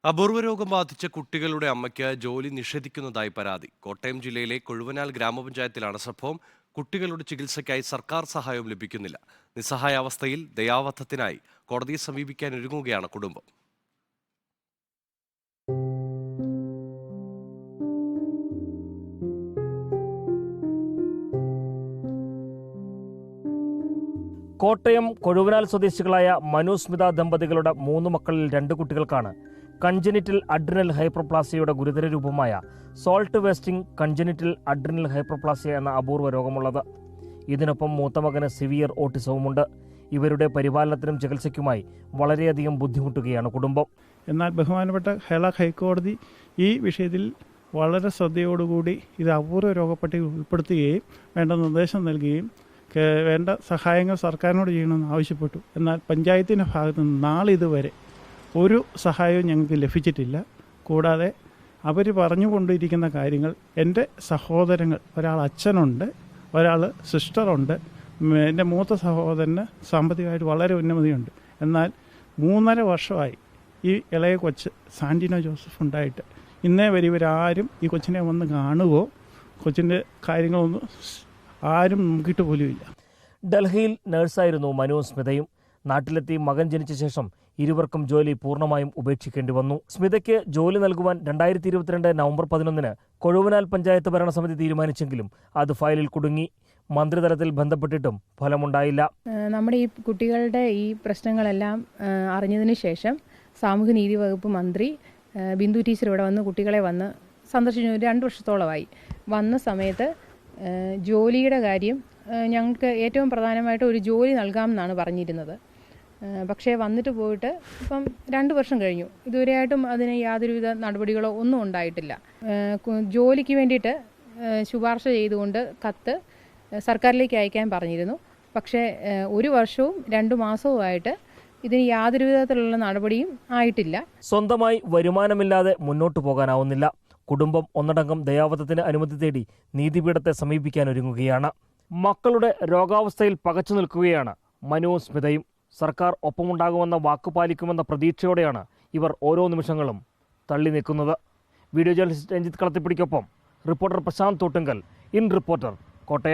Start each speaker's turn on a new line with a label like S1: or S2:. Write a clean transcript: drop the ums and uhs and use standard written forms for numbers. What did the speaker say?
S1: അപൂർവ രോഗം ബാധിച്ച കുട്ടികളുടെ അമ്മയ്ക്ക് ജോലി നിഷേധിക്കുന്നതായി പരാതി. കോട്ടയം ജില്ലയിലെ കൊഴുവനാൽ ഗ്രാമപഞ്ചായത്തിലാണ് സംഭവം. കുട്ടികളുടെ ചികിത്സയ്ക്കായി സർക്കാർ സഹായവും ലഭിക്കുന്നില്ല. നിസ്സഹായാവസ്ഥയിൽ ദയാവധത്തിനായി കോടതിയെ സമീപിക്കാൻ ഒരുങ്ങുകയാണ് കുടുംബം.
S2: കോട്ടയം കൊഴുവനാൽ സ്വദേശികളായ മനു സ്മിത ദമ്പതികളുടെ 3 മക്കളിൽ 2 കുട്ടികൾക്കാണ് കൺജനിറ്റൽ അഡ്രിനൽ ഹൈപ്പർപ്ലാസിയയുടെ ഗുരുതര രൂപമായ salt wasting congenital adrenal hyperplasia എന്ന അപൂർവ രോഗമുള്ളത്. ഇതിനൊപ്പം മൂത്ത മകന് സിവിയർ ഓട്ടിസവുമുണ്ട്. ഇവരുടെ പരിപാലനത്തിനും ചികിത്സയ്ക്കുമായി വളരെയധികം ബുദ്ധിമുട്ടുകയാണ് കുടുംബം.
S3: എന്നാൽ ബഹുമാനപ്പെട്ട കേരള ഹൈക്കോടതി ഈ വിഷയത്തിൽ വളരെ ശ്രദ്ധയോടുകൂടി ഇത് അപൂർവ രോഗപ്പട്ടികയിൽ ഉൾപ്പെടുത്തുകയും വേണ്ട നിർദ്ദേശം നൽകുകയും വേണ്ട സഹായങ്ങൾ സർക്കാരിനോട് ചെയ്യണമെന്ന് ആവശ്യപ്പെട്ടു. എന്നാൽ പഞ്ചായത്തിൻ്റെ ഭാഗത്തു നിന്ന് നാളിതുവരെ ഒരു സഹായവും ഞങ്ങൾക്ക് ലഭിച്ചിട്ടില്ല. കൂടാതെ അവർ പറഞ്ഞുകൊണ്ടിരിക്കുന്ന കാര്യങ്ങൾ, എൻ്റെ സഹോദരങ്ങൾ, ഒരാൾ അച്ഛനുണ്ട്, ഒരാൾ സിസ്റ്ററുണ്ട്, എൻ്റെ മൂത്ത സഹോദരന് സാമ്പത്തികമായിട്ട് വളരെ ഉന്നതിയുണ്ട്. എന്നാൽ 3.5 വർഷമായി ഈ ഇളയ കൊച്ച് സാന്റിനോ ജോസഫ് ഉണ്ടായിട്ട് ഇന്നേ വരെ ഇവരാരും ഈ കൊച്ചിനെ വന്ന് കാണുകയോ കൊച്ചിൻ്റെ കാര്യങ്ങളൊന്നും ആരും നോക്കിയിട്ട് പോലുമില്ല.
S2: ഡൽഹിയിൽ നഴ്സായിരുന്നു മനു സ്മിതയും. നാട്ടിലെത്തി മകൻ ജനിച്ച ശേഷം ഇരുവർക്കും ജോലി പൂർണ്ണമായും ഉപേക്ഷിക്കേണ്ടി വന്നു. സ്മിതയ്ക്ക് ജോലി നൽകുവാൻ 2022 നവംബർ 11 കൊഴുവനാൽ പഞ്ചായത്ത് ഭരണസമിതി തീരുമാനിച്ചെങ്കിലും അത് ഫയലിൽ കുടുങ്ങി. മന്ത്രിതലത്തിൽ ബന്ധപ്പെട്ടിട്ടും ഫലമുണ്ടായില്ല.
S4: നമ്മുടെ ഈ കുട്ടികളുടെ ഈ പ്രശ്നങ്ങളെല്ലാം അറിഞ്ഞതിന് ശേഷം സാമൂഹ്യനീതി വകുപ്പ് മന്ത്രി ബിന്ദു ടീച്ചർ ഇവിടെ വന്ന് കുട്ടികളെ വന്ന് സന്ദർശിച്ചു. 2 വർഷത്തോളമായി. വന്ന സമയത്ത് ജോലിയുടെ കാര്യം ഞങ്ങൾക്ക് ഏറ്റവും പ്രധാനമായിട്ട് ഒരു ജോലി നൽകാമെന്നാണ് പറഞ്ഞിരുന്നത്. പക്ഷേ വന്നിട്ട് പോയിട്ട് ഇപ്പം 2 വർഷം കഴിഞ്ഞു. ഇതുവരെയായിട്ടും അതിന് യാതൊരുവിധ നടപടികളോ ഒന്നും ഉണ്ടായിട്ടില്ല. ജോലിക്ക് വേണ്ടിയിട്ട് ശുപാർശ ചെയ്തുകൊണ്ട് കത്ത് സർക്കാരിലേക്ക് അയക്കാൻ പറഞ്ഞിരുന്നു. പക്ഷേ 1 വർഷവും 2 മാസവുമായിട്ട് ഇതിന് യാതൊരു വിധത്തിലുള്ള നടപടിയും ആയിട്ടില്ല.
S2: സ്വന്തമായി വരുമാനമില്ലാതെ മുന്നോട്ടു പോകാനാവുന്നില്ല. കുടുംബം ഒന്നടങ്കം ദയാവധത്തിന് അനുമതി തേടി നീതിപീഠത്തെ സമീപിക്കാൻ ഒരുങ്ങുകയാണ്. മക്കളുടെ രോഗാവസ്ഥയിൽ പകച്ചു നിൽക്കുകയാണ് മനുവും സ്മിതയും. സർക്കാർ ഒപ്പമുണ്ടാകുമെന്ന വാക്കുപാലിക്കുമെന്ന പ്രതീക്ഷയോടെയാണ് ഇവർ ഓരോ നിമിഷങ്ങളും തള്ളി നിൽക്കുന്നത്. വീഡിയോ ജേർണലിസ്റ്റ് രഞ്ജിത്ത് കളത്തിപ്പിടിക്കൊപ്പം reporter Prasanth Thottunkal, in reporter, Kottayam.